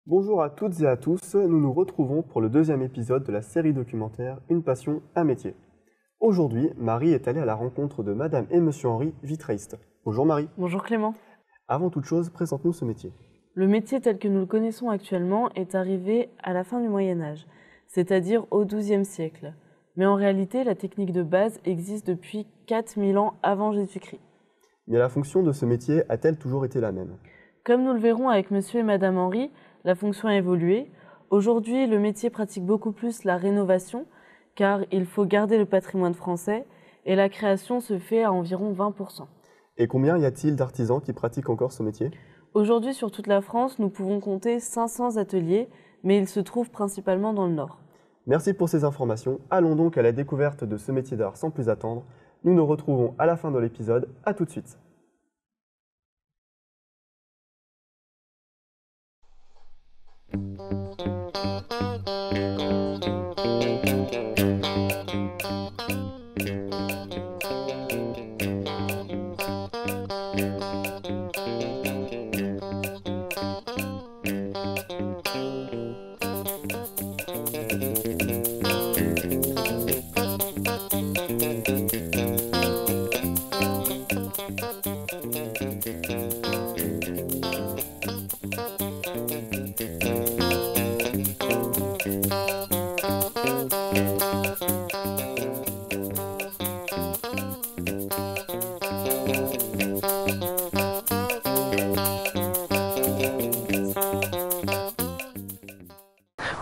Bonjour à toutes et à tous, nous nous retrouvons pour le deuxième épisode de la série documentaire Une passion, un métier. Aujourd'hui, Marie est allée à la rencontre de Madame et Monsieur Henri, vitrailliste. Bonjour Marie. Bonjour Clément. Avant toute chose, présente-nous ce métier. Le métier tel que nous le connaissons actuellement est arrivé à la fin du Moyen-Âge, c'est-à-dire au XIIe siècle. Mais en réalité, la technique de base existe depuis 4000 ans avant Jésus-Christ. Mais la fonction de ce métier a-t-elle toujours été la même? Comme nous le verrons avec Monsieur et Madame Henri, la fonction a évolué. Aujourd'hui, le métier pratique beaucoup plus la rénovation, car il faut garder le patrimoine français, et la création se fait à environ 20%. Et combien y a-t-il d'artisans qui pratiquent encore ce métier? Aujourd'hui, sur toute la France, nous pouvons compter 500 ateliers, mais ils se trouvent principalement dans le Nord. Merci pour ces informations. Allons donc à la découverte de ce métier d'art sans plus attendre. Nous nous retrouvons à la fin de l'épisode. À tout de suite.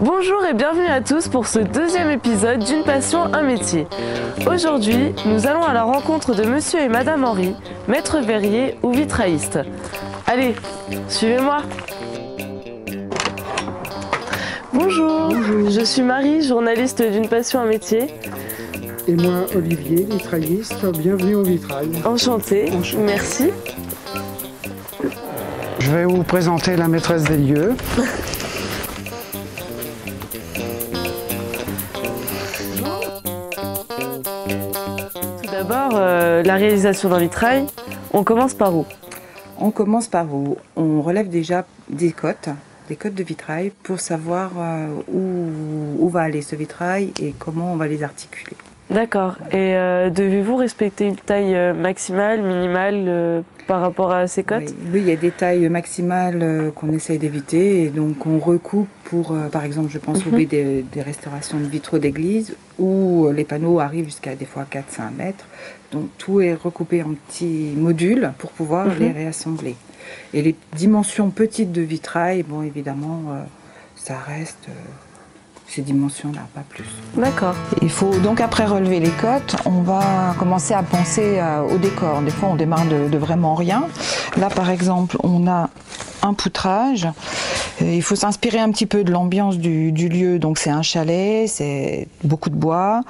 Bonjour et bienvenue à tous pour ce deuxième épisode d'Une passion, un métier. Aujourd'hui, nous allons à la rencontre de Monsieur et Madame Henri, maître verrier ou vitrailliste. Allez, suivez-moi. Bonjour, je suis Marie, journaliste d'Une passion, un métier. Et moi, Olivier, vitrailliste, bienvenue au vitrail. Enchantée, merci. Je vais vous présenter la maîtresse des lieux. Tout d'abord, la réalisation d'un vitrail, on commence par où? On commence par où? On relève déjà des cotes de vitrail pour savoir où va aller ce vitrail et comment on va les articuler. D'accord. Et devez-vous respecter une taille maximale, minimale par rapport à ces cotes? Oui, il y a des tailles maximales qu'on essaye d'éviter et donc on recoupe pour, par exemple, je pense au des restaurations de vitraux d'église où les panneaux arrivent jusqu'à des fois 4-5 mètres. Donc tout est recoupé en petits modules pour pouvoir les réassembler. Et les dimensions petites de vitrail, bon évidemment, ça reste ces dimensions-là, pas plus. D'accord. Il faut donc après relever les cotes, on va commencer à penser au décor. Des fois on démarre de vraiment rien. Là par exemple on a un poutrage. Il faut s'inspirer un petit peu de l'ambiance du lieu. Donc c'est un chalet, c'est beaucoup de bois.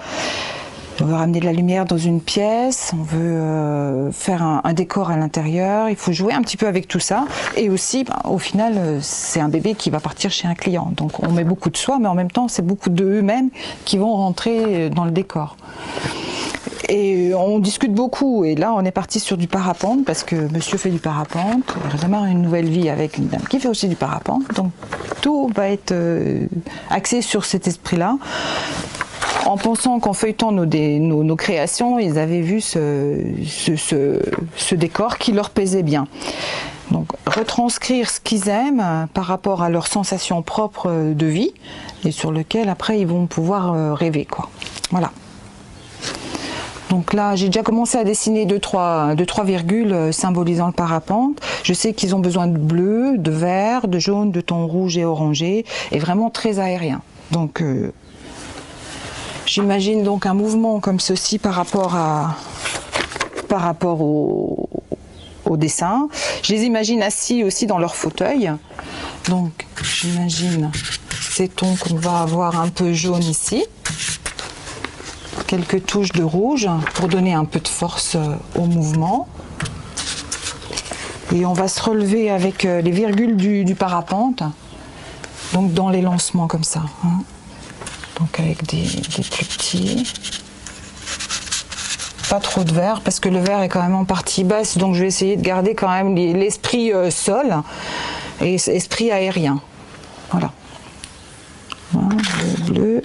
On veut ramener de la lumière dans une pièce, on veut faire un décor à l'intérieur, il faut jouer un petit peu avec tout ça. Et aussi, au final, c'est un bébé qui va partir chez un client. Donc on met beaucoup de soi, mais en même temps, c'est beaucoup d'eux-mêmes qui vont rentrer dans le décor. Et on discute beaucoup, et là on est parti sur du parapente, parce que monsieur fait du parapente, il redémarre une nouvelle vie avec une dame qui fait aussi du parapente. Donc tout va être axé sur cet esprit-là. En pensant qu'en feuilletant nos créations, ils avaient vu ce décor qui leur plaisait bien. Donc retranscrire ce qu'ils aiment par rapport à leurs sensations propres de vie et sur lequel après ils vont pouvoir rêver, quoi. Voilà. Donc là, j'ai déjà commencé à dessiner deux, trois virgules symbolisant le parapente. Je sais qu'ils ont besoin de bleu, de vert, de jaune, de ton rouge et orangé, et vraiment très aérien. Donc j'imagine donc un mouvement comme ceci par rapport au dessin. Je les imagine assis aussi dans leur fauteuil. Donc j'imagine ces tons qu'on va avoir un peu jaune ici. Quelques touches de rouge pour donner un peu de force au mouvement. Et on va se relever avec les virgules du parapente. Donc dans les lancements comme ça. Hein. Donc avec des plus petits. Pas trop de vert parce que le vert est quand même en partie basse, donc je vais essayer de garder quand même l'esprit sol et esprit aérien. Voilà. Voilà, bleu.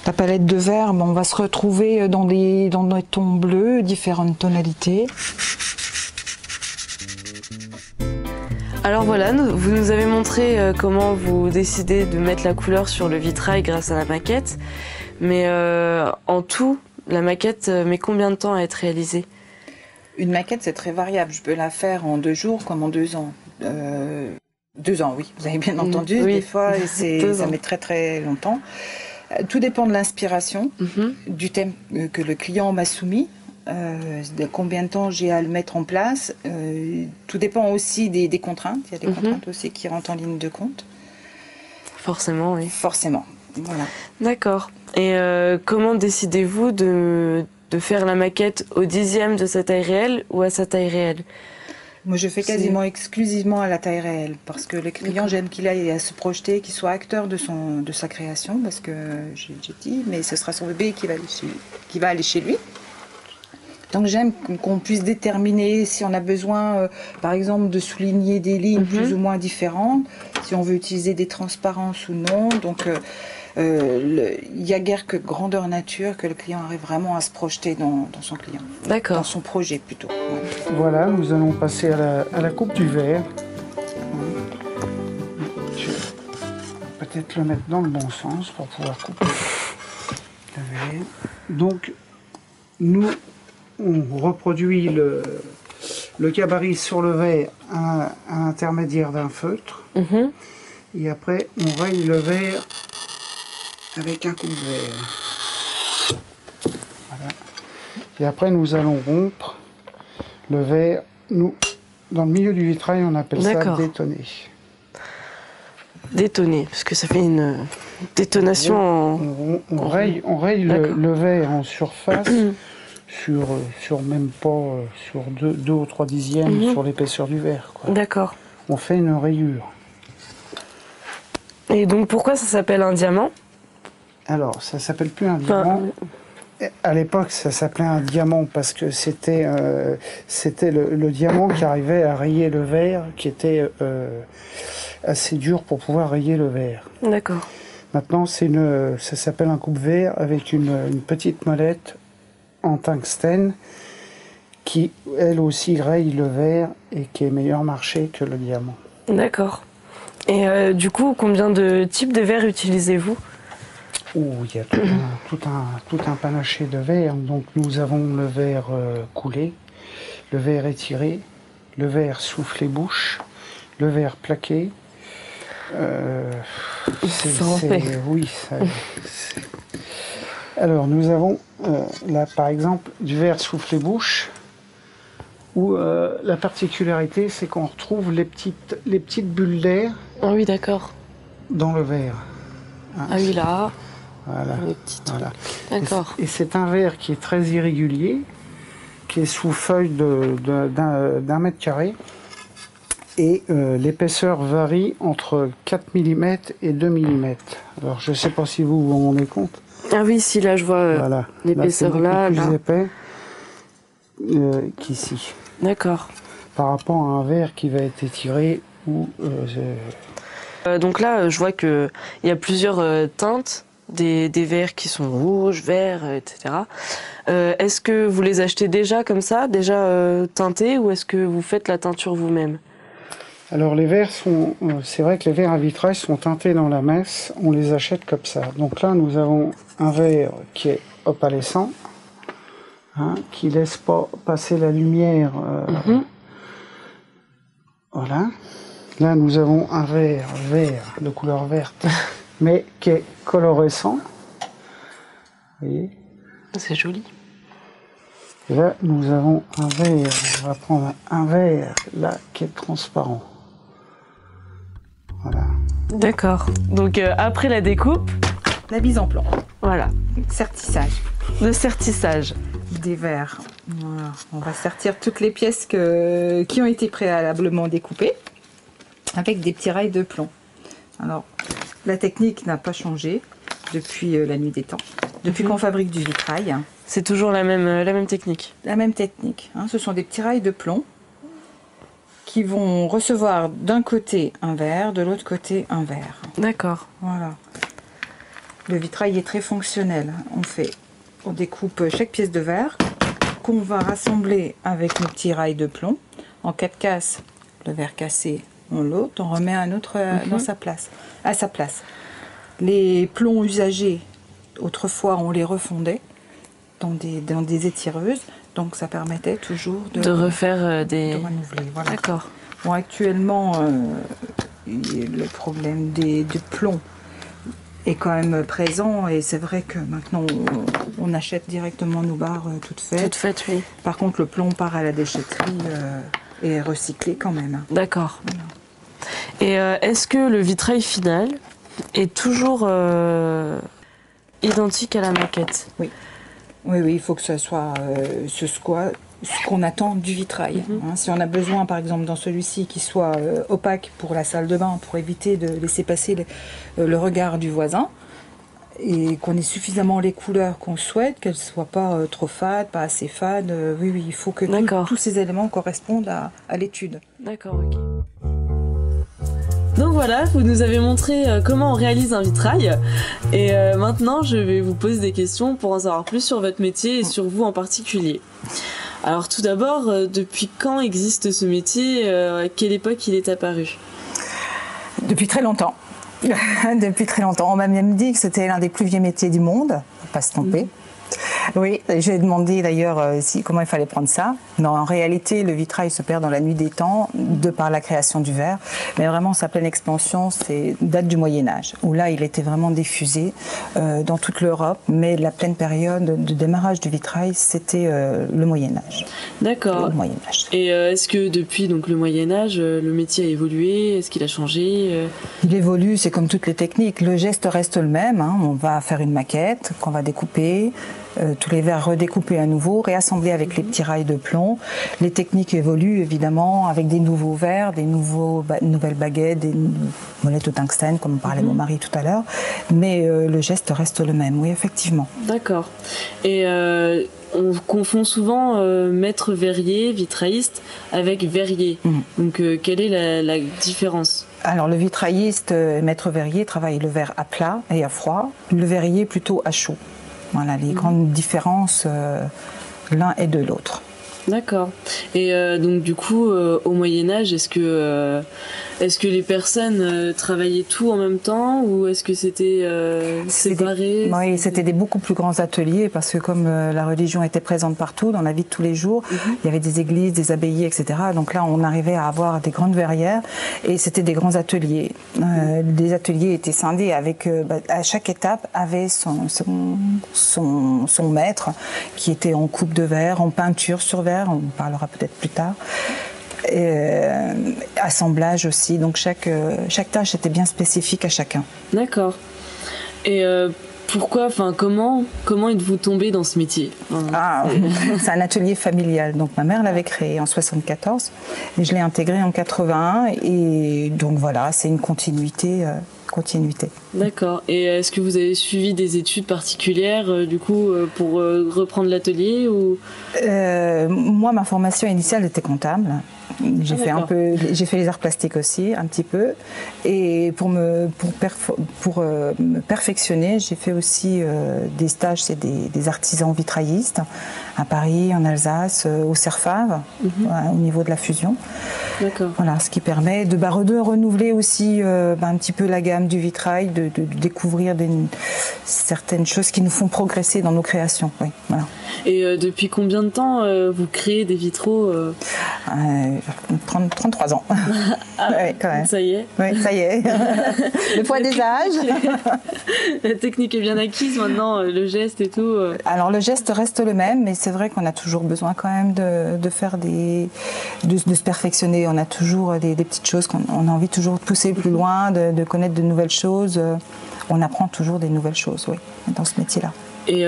La palette de vert, on va se retrouver dans des tons bleus, différentes tonalités. Alors voilà, vous nous avez montré comment vous décidez de mettre la couleur sur le vitrail grâce à la maquette. Mais en tout, la maquette met combien de temps à être réalisée? Une maquette, c'est très variable. Je peux la faire en 2 jours comme en 2 ans. 2 ans, oui, vous avez bien entendu. Oui. Des fois, ça met très très longtemps. Tout dépend de l'inspiration, du thème que le client m'a soumis, de combien de temps j'ai à le mettre en place. Tout dépend aussi des contraintes. Il y a des contraintes aussi qui rentrent en ligne de compte. Forcément, oui. Forcément, voilà. D'accord. Et comment décidez-vous de faire la maquette au 10e de sa taille réelle ou à sa taille réelle? Moi, je fais quasiment exclusivement à la taille réelle parce que le client, j'aime qu'il aille à se projeter, qu'il soit acteur de sa création parce que j'ai dit, mais ce sera son bébé qui va aller chez lui. Donc j'aime qu'on puisse déterminer si on a besoin, par exemple, de souligner des lignes plus ou moins différentes, si on veut utiliser des transparences ou non. Donc il n'y a guère que grandeur nature que le client arrive vraiment à se projeter dans son client. D'accord. Dans son projet plutôt. Ouais. Voilà, nous allons passer à la coupe du verre. Je vais peut-être le mettre dans le bon sens pour pouvoir couper le verre. Donc, on reproduit le gabarit sur le verre à l'intermédiaire d'un feutre. Et après, on raye le verre avec un coup de verre. Voilà. Et après, nous allons rompre le verre. Dans le milieu du vitrail, on appelle ça détonner. Détonner, parce que ça fait une détonation on raye le verre en surface sur même pas sur 2 ou 3 dixièmes sur l'épaisseur du verre. D'accord. On fait une rayure. Et donc pourquoi ça s'appelle un diamant? Alors, ça s'appelle plus un diamant. À l'époque, ça s'appelait un diamant parce que c'était le diamant qui arrivait à rayer le verre, qui était assez dur pour pouvoir rayer le verre. D'accord. Maintenant, ça s'appelle un coupe-verre avec une petite molette en tungstène qui, elle aussi, raye le verre et qui est meilleur marché que le diamant. D'accord. Et du coup, combien de types de verres utilisez-vous? Il y a tout un panaché de verres. Donc nous avons le verre coulé, le verre étiré, le verre soufflé-bouche, le verre plaqué. Alors nous avons là par exemple du verre soufflé-bouche où la particularité c'est qu'on retrouve les petites bulles d'air. Ah oui, d'accord. Dans le verre. Hein, ah oui, là. Voilà. Voilà. D'accord. Et c'est un verre qui est très irrégulier, qui est sous feuille d'un mètre carré. Et l'épaisseur varie entre 4 mm et 2 mm. Alors je ne sais pas si vous vous rendez compte. Ah oui, si là je vois l'épaisseur là. C'est plus épais qu'ici. D'accord. Par rapport à un verre qui va être étiré ou... donc là, je vois qu'il y a plusieurs teintes. Des verres qui sont rouges, verts, etc. Est-ce que vous les achetez déjà comme ça, déjà teintés, ou est-ce que vous faites la teinture vous-même? Alors les verres sont, c'est vrai que les verres à vitrail sont teintés dans la messe, on les achète comme ça. Donc là nous avons un verre qui est opalescent, qui laisse pas passer la lumière. Voilà. Là nous avons un verre vert de couleur verte. Mais qui est colorescent. Vous voyez? C'est joli. Et là, nous avons un verre. On va prendre un verre, là, qui est transparent. Voilà. D'accord. Donc, après la découpe... La mise en plan. Voilà. Sertissage. Le sertissage. Des verres. Voilà. On va sertir toutes les pièces qui ont été préalablement découpées avec des petits rails de plomb. Alors, la technique n'a pas changé depuis la nuit des temps, depuis qu'on fabrique du vitrail. C'est toujours la même technique. La même technique. Ce sont des petits rails de plomb qui vont recevoir d'un côté un verre, de l'autre côté un verre. D'accord. Voilà. Le vitrail est très fonctionnel. On découpe chaque pièce de verre qu'on va rassembler avec nos petits rails de plomb. En cas de casse, le verre cassé, on l'ôte, on remet un autre à sa place. Les plombs usagés, autrefois, on les refondait dans des étireuses, donc ça permettait toujours de refaire de renouveler. Voilà. D'accord. Bon, actuellement, le problème des plombs est quand même présent, et c'est vrai que maintenant on achète directement nos barres toutes faites. Toutes faites, oui. Par contre, le plomb part à la déchetterie et est recyclé quand même. D'accord. Voilà. Et est-ce que le vitrail final est toujours identique à la maquette? Oui. Oui, il faut que ce soit ce qu'on attend du vitrail. Si on a besoin, par exemple, dans celui-ci, qu'il soit opaque pour la salle de bain, pour éviter de laisser passer le regard du voisin, et qu'on ait suffisamment les couleurs qu'on souhaite, qu'elles ne soient pas trop fades, pas assez fades. Oui, il faut que tous ces éléments correspondent à l'étude. D'accord, ok. Donc voilà, vous nous avez montré comment on réalise un vitrail, et maintenant je vais vous poser des questions pour en savoir plus sur votre métier et sur vous en particulier. Alors tout d'abord, depuis quand existe ce métier, à quelle époque il est apparu? Depuis très longtemps. Depuis très longtemps. On m'a même dit que c'était l'un des plus vieux métiers du monde, faut pas se tromper. Oui, j'ai demandé d'ailleurs comment il fallait prendre ça. Non, en réalité, le vitrail se perd dans la nuit des temps de par la création du verre. Mais vraiment, sa pleine expansion, date du Moyen-Âge, où là, il était vraiment diffusé dans toute l'Europe. Mais la pleine période de démarrage du vitrail, c'était le Moyen-Âge. D'accord. Le Moyen-Âge. Et est-ce que depuis donc, le Moyen-Âge, le métier a évolué? Est-ce qu'il a changé? Il évolue, c'est comme toutes les techniques. Le geste reste le même. On va faire une maquette qu'on va découper. Tous les verres redécoupés à nouveau, réassemblés avec les petits rails de plomb. Les techniques évoluent évidemment avec des nouveaux verres, nouvelles baguettes, des molettes au tungstène, comme parlait mon mari tout à l'heure. Mais le geste reste le même, oui, effectivement. D'accord. Et on confond souvent maître verrier, vitrailliste, avec verrier. Donc quelle est la différence? Alors le vitrailliste, maître verrier, travaille le verre à plat et à froid, le verrier plutôt à chaud. Voilà les grandes différences l'un et de l'autre. D'accord. Et donc du coup, au Moyen-Âge, est-ce que les personnes travaillaient tout en même temps, ou est-ce que c'était séparé? Oui, c'était des beaucoup plus grands ateliers, parce que comme la religion était présente partout, dans la vie de tous les jours, il y avait des églises, des abbayes, etc. Donc là, on arrivait à avoir des grandes verrières, et c'était des grands ateliers. Les ateliers étaient scindés avec, à chaque étape, avait son maître, qui était en coupe de verre, en peinture sur verre, on parlera peut-être plus tard. Assemblage aussi, donc chaque tâche était bien spécifique à chacun. D'accord. Et pourquoi, comment êtes-vous tombé dans ce métier? C'est un atelier familial, donc ma mère l'avait créé en 74 et je l'ai intégré en 81, et donc voilà, c'est une continuité. D'accord. Et est-ce que vous avez suivi des études particulières du coup pour reprendre l'atelier, ou Moi, ma formation initiale était comptable. J'ai fait les arts plastiques aussi, un petit peu. Et pour me perfectionner, j'ai fait aussi des stages chez des artisans vitraillistes à Paris, en Alsace, au CERFAV, au niveau de la fusion. D'accord. Voilà, ce qui permet de renouveler aussi un petit peu la gamme du vitrail, de découvrir certaines choses qui nous font progresser dans nos créations. Oui, voilà. Et depuis combien de temps vous créez des vitraux 33 ans. Ouais, quand même. Ça y est. Oui, ça y est. Le poids des âges. La technique est bien acquise maintenant, le geste et tout. Alors le geste reste le même, mais c'est vrai qu'on a toujours besoin quand même de faire de se perfectionner. On a toujours des petites choses qu'on a envie toujours de pousser plus loin, de connaître de nouvelles choses. On apprend toujours des nouvelles choses, oui, dans ce métier-là. Et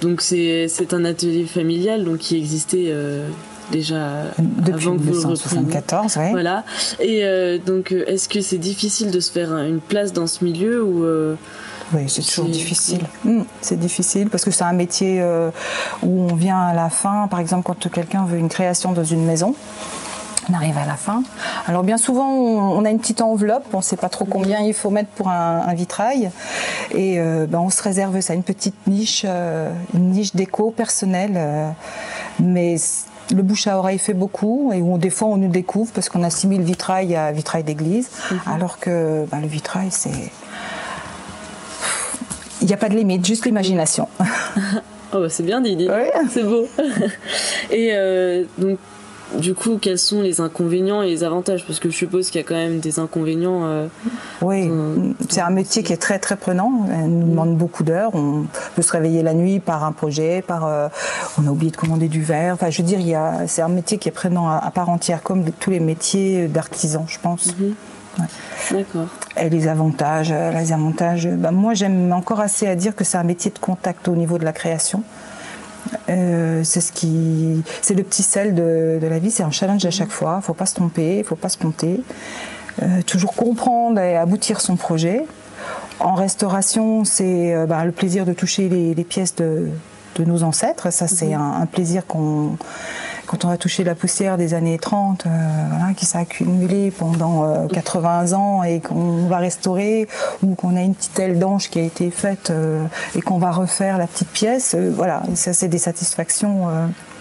donc c'est un atelier familial donc qui existait déjà depuis avant que vous 1974, oui. Voilà. Et donc est-ce que c'est difficile de se faire une place dans ce milieu, ou Oui, c'est toujours difficile. C'est difficile parce que c'est un métier où on vient à la fin. Par exemple, quand quelqu'un veut une création dans une maison, On arrive à la fin. Alors bien souvent, on a une petite enveloppe, on ne sait pas trop combien il faut mettre pour un vitrail. Et on se réserve ça, une petite niche, une niche déco personnelle. Mais le bouche à oreille fait beaucoup. Et des fois, on nous découvre parce qu'on assimile vitrail à vitrail d'église. Alors que le vitrail, c'est... Il n'y a pas de limite, juste l'imagination. Oh, c'est bien dit. Ouais. C'est beau. Et donc, du coup, quels sont les inconvénients et les avantages? Parce que je suppose qu'il y a quand même des inconvénients. Oui, c'est un métier qui est très très prenant. Elle nous demande beaucoup d'heures. On peut se réveiller la nuit par un projet, on a oublié de commander du verre. Enfin, je veux dire, c'est un métier qui est prenant à part entière, comme tous les métiers d'artisans, je pense. Ouais. D'accord. Et les avantages, moi j'aime encore assez à dire que c'est un métier de contact au niveau de la création. C'est le petit sel de la vie, c'est un challenge à chaque fois. Faut pas se tromper, faut pas se planter. Toujours comprendre et aboutir son projet. En restauration, c'est le plaisir de toucher les pièces de nos ancêtres. Ça, c'est un plaisir quand on va toucher la poussière des années 30, qui s'est accumulée pendant 80 ans et qu'on va restaurer, ou qu'on a une petite aile d'ange qui a été faite et qu'on va refaire la petite pièce, ça c'est des satisfactions.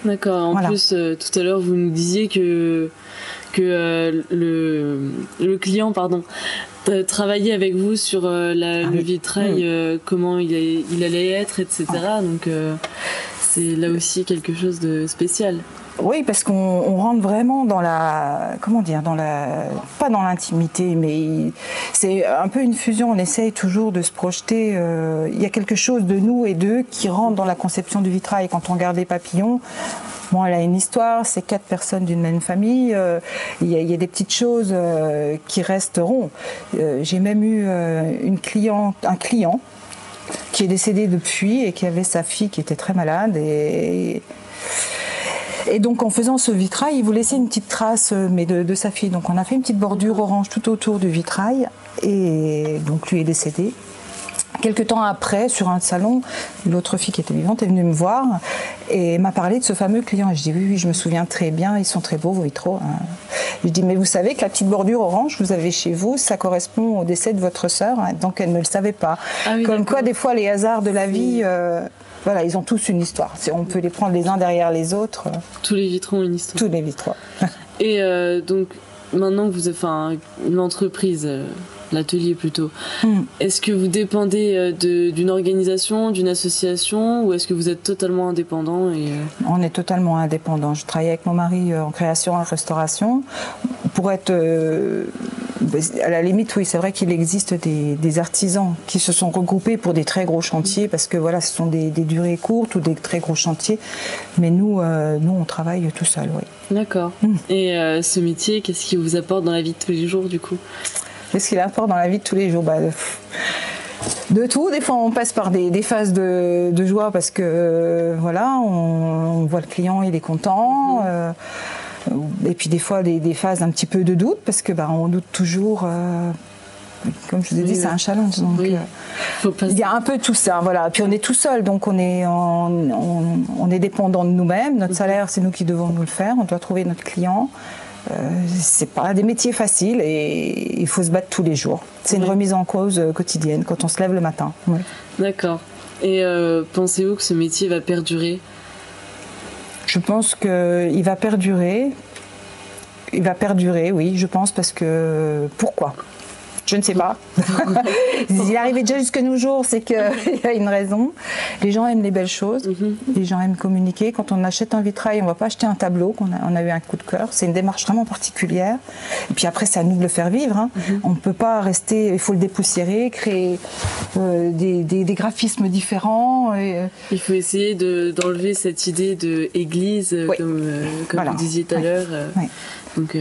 D'accord, en plus tout à l'heure vous nous disiez que le client travaillait avec vous sur le vitrail, comment il allait être, etc. Donc c'est là aussi quelque chose de spécial. Oui, parce qu'on rentre vraiment dans pas dans l'intimité, mais c'est un peu une fusion. On essaye toujours de se projeter. Il y a quelque chose de nous et d'eux qui rentre dans la conception du vitrail. Quand on regarde les papillons, elle a une histoire, c'est 4 personnes d'une même famille. Il y a des petites choses qui resteront. J'ai même eu un client qui est décédé depuis et qui avait sa fille qui était très malade et donc en faisant ce vitrail, il voulait laisser une petite trace de sa fille. Donc on a fait une petite bordure orange tout autour du vitrail et donc lui est décédé. Quelques temps après, sur un salon, l'autre fille qui était vivante est venue me voir et m'a parlé de ce fameux client. Et je dis oui, je me souviens très bien, ils sont très beaux vos vitraux. Je dis mais vous savez que la petite bordure orange que vous avez chez vous, ça correspond au décès de votre sœur. Donc elle ne le savait pas. Ah oui, comme quoi des fois les hasards de la vie... ils ont tous une histoire. On peut les prendre les uns derrière les autres. Tous les vitraux ont une histoire. Tous les vitraux. Et donc, maintenant que vous avez l'entreprise, l'atelier plutôt, est-ce que vous dépendez d'une organisation, d'une association, ou est-ce que vous êtes totalement indépendant On est totalement indépendant. Je travaille avec mon mari en création et restauration. Pour être... à la limite, oui, c'est vrai qu'il existe des artisans qui se sont regroupés pour des très gros chantiers, parce que ce sont des durées courtes ou des très gros chantiers. Mais nous, on travaille tout seul, oui. D'accord. Et ce métier, qu'est-ce qu'il vous apporte dans la vie de tous les jours, du coup? Qu'est-ce qu'il apporte dans la vie de tous les jours? De tout. Des fois, on passe par des phases de joie parce que, on voit le client, il est content. Et puis des fois des phases un petit peu de doute parce que on doute toujours. Comme je vous ai dit, c'est un challenge. Donc, il y a un peu tout ça. Puis on est tout seul, donc on est dépendant de nous-mêmes. Notre salaire, c'est nous qui devons nous le faire. On doit trouver notre client. C'est pas des métiers faciles et il faut se battre tous les jours. C'est une remise en cause quotidienne quand on se lève le matin. Oui. D'accord. Et pensez-vous que ce métier va perdurer? Je pense qu'il va perdurer. Il va perdurer, oui, je pense, parce que... Pourquoi ? Je ne sais pas. Il est arrivé déjà jusque nos jours, c'est qu'il y a une raison. Les gens aiment les belles choses, les gens aiment communiquer. Quand on achète un vitrail, on ne va pas acheter un tableau, on a eu un coup de cœur. C'est une démarche vraiment particulière. Et puis après, c'est à nous de le faire vivre. On ne peut pas rester, il faut le dépoussiérer, créer des graphismes différents. Il faut essayer d'enlever cette idée d'église, comme vous disiez tout à l'heure. Donc,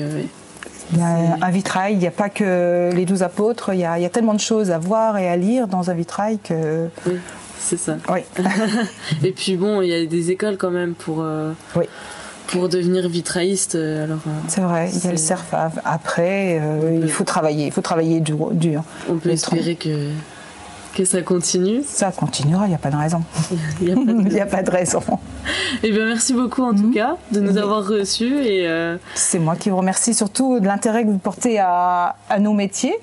il y a un vitrail, il n'y a pas que les 12 apôtres, il y a tellement de choses à voir et à lire dans un vitrail que... Oui, c'est ça. Oui. Et puis il y a des écoles quand même pour devenir vitrailliste. C'est vrai, il y a le CERFAV. Après, il faut travailler dur. On peut espérer que que ça continue. Ça continuera, il n'y a pas de raison. Il n'y a pas de Il n'y a pas de raison. Eh bien, merci beaucoup en tout cas de nous avoir reçus. C'est moi qui vous remercie surtout de l'intérêt que vous portez à nos métiers.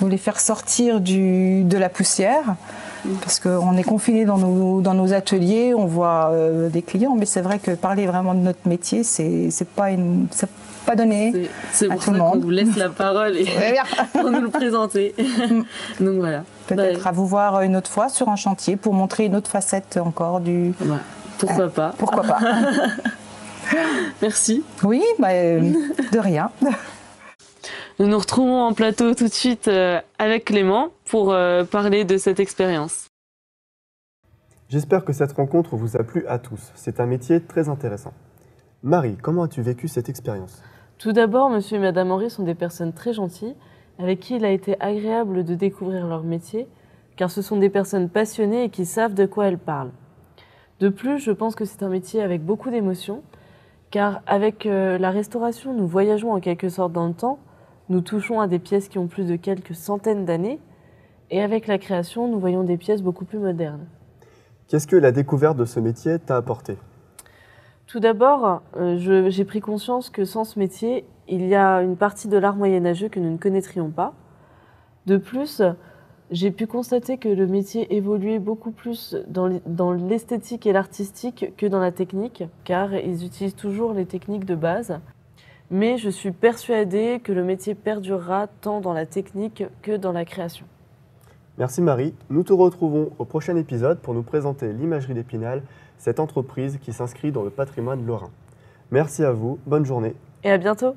Vous les faire sortir de la poussière. Parce qu'on est confinés dans nos ateliers, on voit des clients, mais c'est vrai que parler vraiment de notre métier, c'est pas donné c'est à pour tout le ça qu'on monde. vous laisse la parole pour nous le présenter. Donc voilà. Peut-être à vous voir une autre fois sur un chantier pour montrer une autre facette encore du... Ouais, pourquoi pas. Pourquoi pas. Merci. Oui, de rien. Nous nous retrouvons en plateau tout de suite avec Clément pour parler de cette expérience. J'espère que cette rencontre vous a plu à tous. C'est un métier très intéressant. Marie, comment as-tu vécu cette expérience? Tout d'abord, monsieur et madame Henry sont des personnes très gentilles, avec qui il a été agréable de découvrir leur métier, car ce sont des personnes passionnées et qui savent de quoi elles parlent. De plus, je pense que c'est un métier avec beaucoup d'émotions, car avec la restauration, nous voyageons en quelque sorte dans le temps, nous touchons à des pièces qui ont plus de quelques centaines d'années, et avec la création, nous voyons des pièces beaucoup plus modernes. Qu'est-ce que la découverte de ce métier t'a apporté? Tout d'abord, j'ai pris conscience que sans ce métier, il y a une partie de l'art moyenâgeux que nous ne connaîtrions pas. De plus, j'ai pu constater que le métier évoluait beaucoup plus dans l'esthétique et l'artistique que dans la technique, car ils utilisent toujours les techniques de base. Mais je suis persuadée que le métier perdurera tant dans la technique que dans la création. Merci Marie. Nous te retrouvons au prochain épisode pour nous présenter l'imagerie d'Épinal, cette entreprise qui s'inscrit dans le patrimoine lorrain. Merci à vous, bonne journée. Et à bientôt.